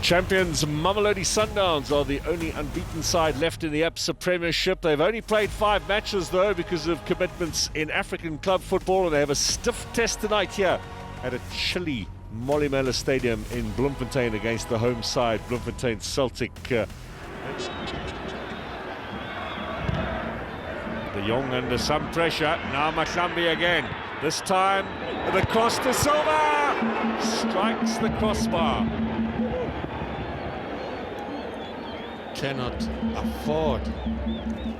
Champions Mamelodi Sundowns are the only unbeaten side left in the Absa Premiership. They've only played 5 matches though because of commitments in African club football, and they have a stiff test tonight here at a chilly Molemela Stadium in Bloemfontein against the home side, Bloemfontein Celtic. De Jong under some pressure. Now Mahlambi again. This time the cross to Silva. Strikes the crossbar. Cannot afford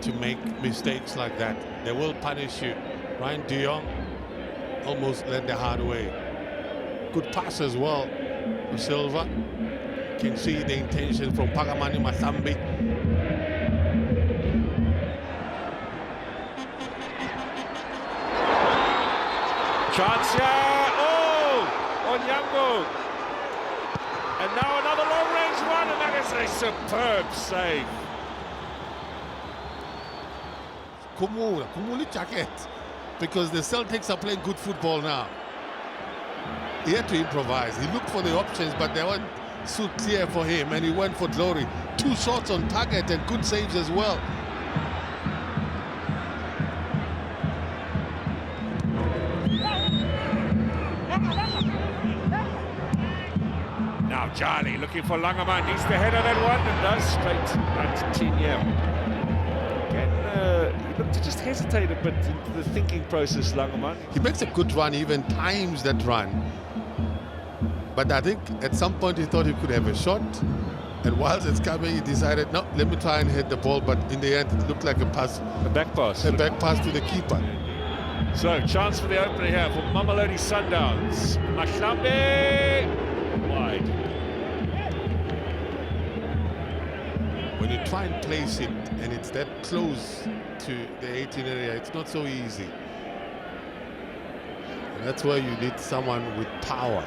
to make mistakes like that. They will punish you. Ryan De Jong almost led the hard way. Good pass as well for Silva. Can see the intention from Pagamani Mahlambi. Chance here. Oh! Onyango. And now another long-range run, and that is a superb save. Kumuli jacket, because the Celtics are playing good football now. He had to improvise. He looked for the options, but they weren't so clear for him, and he went for glory. 2 shots on target and good saves as well. Now Charlie looking for Langerman, needs the head of that one, and does straight at Tinyam. Again, he looked to just hesitate a bit into the thinking process, Langerman. He makes a good run, even times that run. But I think at some point he thought he could have a shot, and whilst it's coming, he decided, no, let me try and hit the ball, but in the end it looked like a pass. A back pass. A back pass to the keeper. So, chance for the opener here for Mamelodi Sundowns. Mahlambi, wide. When you try and place it and it's that close to the 18 area, it's not so easy. And that's where you need someone with power.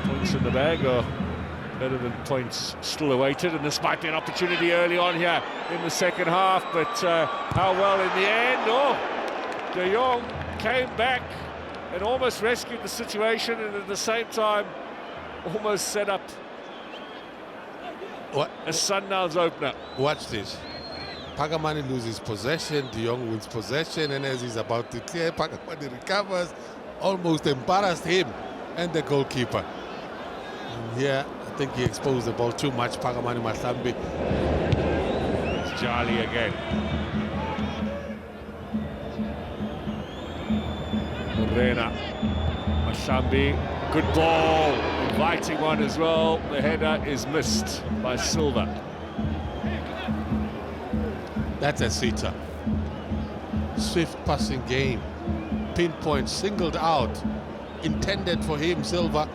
Points in the bag are better than points still awaited, and this might be an opportunity early on here in the second half, but how well in the end? Oh, De Jong came back and almost rescued the situation, and at the same time almost set up a Sundowns opener. Watch this. Pagamani loses possession, De Jong wins possession, and as he's about to clear, Pagamani recovers, almost embarrassed him and the goalkeeper. And here, I think he exposed the ball too much, Pagamani Mahlambi. It's Charlie again. Morena, Mahlambi, good ball, inviting one as well. The header is missed by Silva. That's a sitter. Swift passing game, pinpoint, singled out, intended for him, Silva.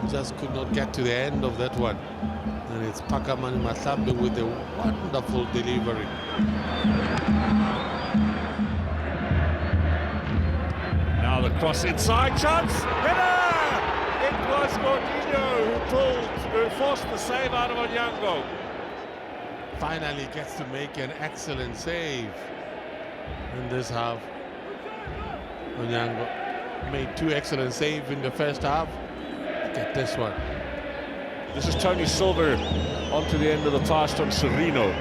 Just could not get to the end of that one. And it's Pagamani Mahlambi with a wonderful delivery. Now the cross inside, chance, header! It was Gordinho who forced the save out of Onyango. Finally gets to make an excellent save in this half. Onyango made 2 excellent saves in the first half. Get this one. This is Tony Silva onto the end of the pass from Serino.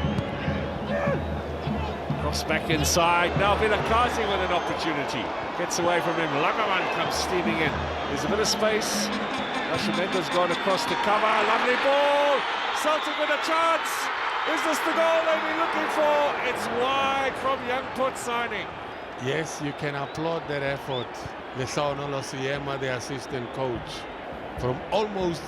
Cross back inside. Now Vilakazi with an opportunity. Gets away from him. Langerman comes steaming in. There's a bit of space. Nascimento's gone across the cover. Lovely ball. Celtic with a chance. Is this the goal they've been looking for? It's wide from Young Put signing. Yes, you can applaud that effort. Lesao Nolosiyema, the assistant coach. From almost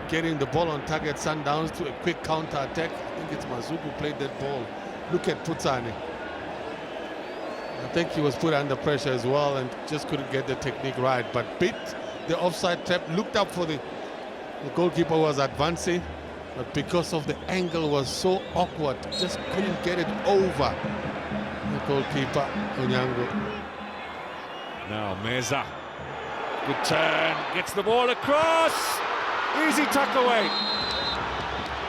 getting the ball on target, Sundowns, to a quick counter-attack. I think it's Mazuku who played that ball. Look at Putsane. I think he was put under pressure as well and just couldn't get the technique right, but bit the offside trap, looked up for the goalkeeper was advancing, but because of the angle was so awkward, just couldn't get it over the goalkeeper, Onyango. Now Meza. Good turn, gets the ball across. Easy tuck away.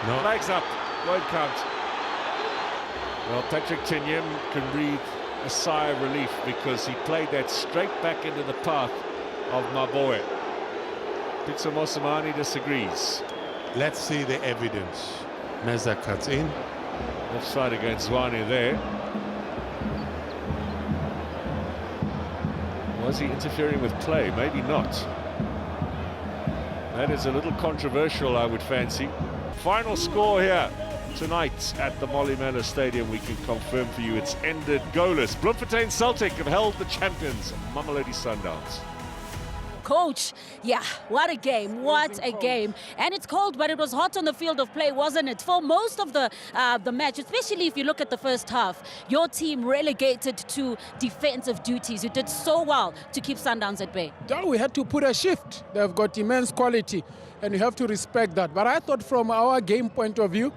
No. Legs up, won't count. Well, Patrick Tinyam can breathe a sigh of relief because he played that straight back into the path of Maboe. Pitso Mosimane disagrees. Let's see the evidence. Meza cuts in. Offside against Zwane there. Was he interfering with play? Maybe not. That is a little controversial, I would fancy. Final score here tonight at the Molemela Stadium. We can confirm for you it's ended goalless. Bloemfontein Celtic have held the champions, Mamelodi Sundowns. Coach, yeah, what a game, what a game. And it's cold, but it was hot on the field of play, wasn't it? For most of the match, especially if you look at the first half, your team relegated to defensive duties. You did so well to keep Sundowns at bay. Yeah, we had to put a shift. They've got immense quality, and you have to respect that. But I thought from our game point of view,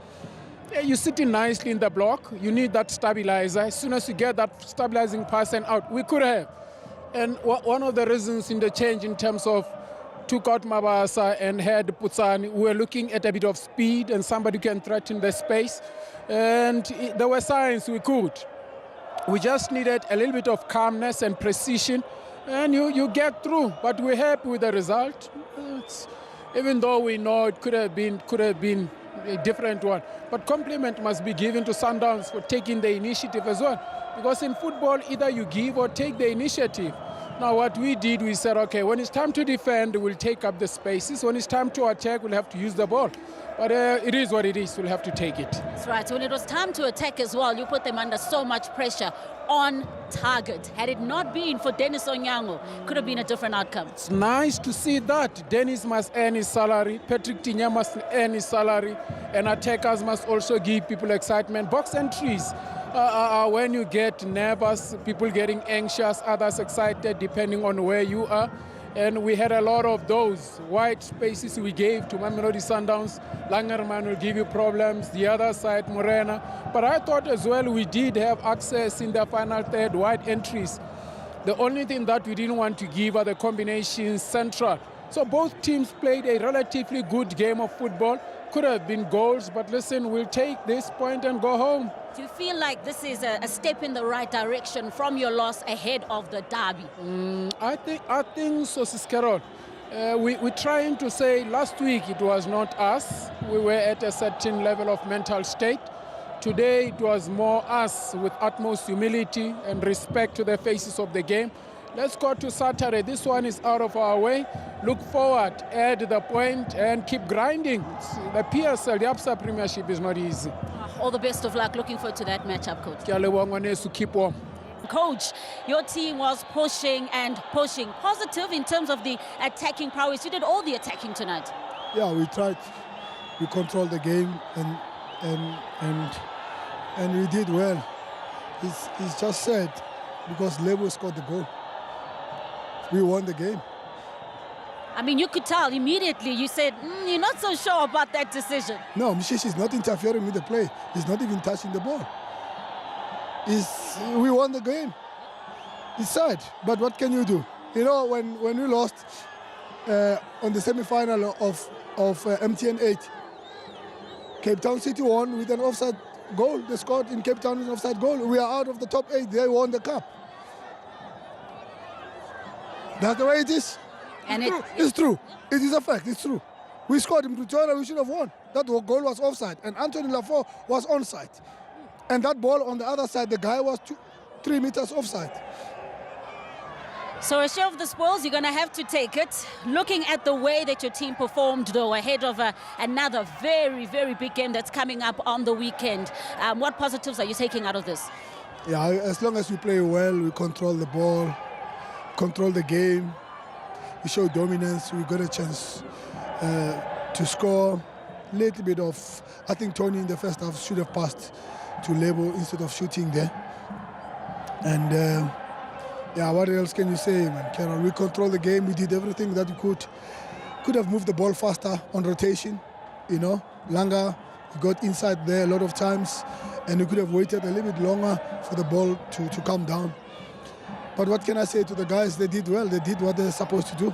you're sitting nicely in the block. You need that stabilizer. As soon as you get that stabilizing pass and out, we could have. And one of the reasons in the change in terms of took out Mabasa and had Putsani, we were looking at a bit of speed and somebody who can threaten the space. And there were signs we could. We just needed a little bit of calmness and precision, and you get through. But we're happy with the result. Even though we know it could have been a different one. But compliment must be given to Sundowns for taking the initiative as well. Because in football, either you give or take the initiative. Now what we did, we said, okay, when it's time to defend, we'll take up the spaces. When it's time to attack, we'll have to use the ball. But it is what it is, we'll have to take it. That's right, when it was time to attack as well, you put them under so much pressure on target. Had it not been for Dennis Onyango, could have been a different outcome. It's nice to see that. Dennis must earn his salary, Patrick Tinya must earn his salary, and attackers must also give people excitement. Box entries. When you get nervous, people getting anxious, others excited, depending on where you are. And we had a lot of those wide spaces we gave to Mamelodi Sundowns. Langerman will give you problems, the other side, Morena. But I thought as well we did have access in the final third, wide entries. The only thing that we didn't want to give are the combinations central. So both teams played a relatively good game of football. Could have been goals, but listen, we'll take this point and go home. Do you feel like this is a step in the right direction from your loss ahead of the derby? I think so, Sis Carol. We're trying to say last week it was not us. We were at a certain level of mental state. Today it was more us with utmost humility and respect to the faces of the game. Let's go to Saturday. This one is out of our way. Look forward, add the point, and keep grinding. The PSL, the Absa Premiership, is not easy. All the best of luck. Looking forward to that matchup, Coach. Keep warm. Coach, your team was pushing and pushing. Positive in terms of the attacking prowess. You did all the attacking tonight. Yeah, we tried. We controlled the game and we did well. It's just sad because Lebo scored the goal. We won the game. I mean, you could tell immediately. You said, you're not so sure about that decision. No, Mshishi is not interfering with the play. He's not even touching the ball. We won the game. It's sad, but what can you do? You know, when we lost on the semi-final of MTN 8, Cape Town City won with an offside goal. They scored in Cape Town with an offside goal. We are out of the top 8. They won the cup. That's the way it is. And it's true. It is a fact. It's true. We scored in Pretoria. We should have won. That goal was offside, and Anthony Lafont was onside. And that ball on the other side, the guy was 3 meters offside. So a share of the spoils, you're going to have to take it. Looking at the way that your team performed, though, ahead of another very, very big game that's coming up on the weekend, what positives are you taking out of this? Yeah, as long as we play well, we control the ball, control the game, we show dominance, we got a chance to score. Little bit of, I think Tony in the first half should have passed to Lebo instead of shooting there. And yeah, what else can you say, man? Carol, we controlled the game, we did everything that we could. Could have moved the ball faster on rotation, you know. Langa got inside there a lot of times, and we could have waited a little bit longer for the ball to come down. But what can I say to the guys? They did well. They did what they're supposed to do.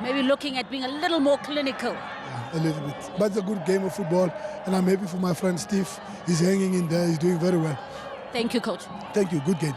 Maybe looking at being a little more clinical. Yeah, a little bit. But it's a good game of football, and I'm happy for my friend Steve. He's hanging in there. He's doing very well. Thank you, Coach. Thank you. Good game.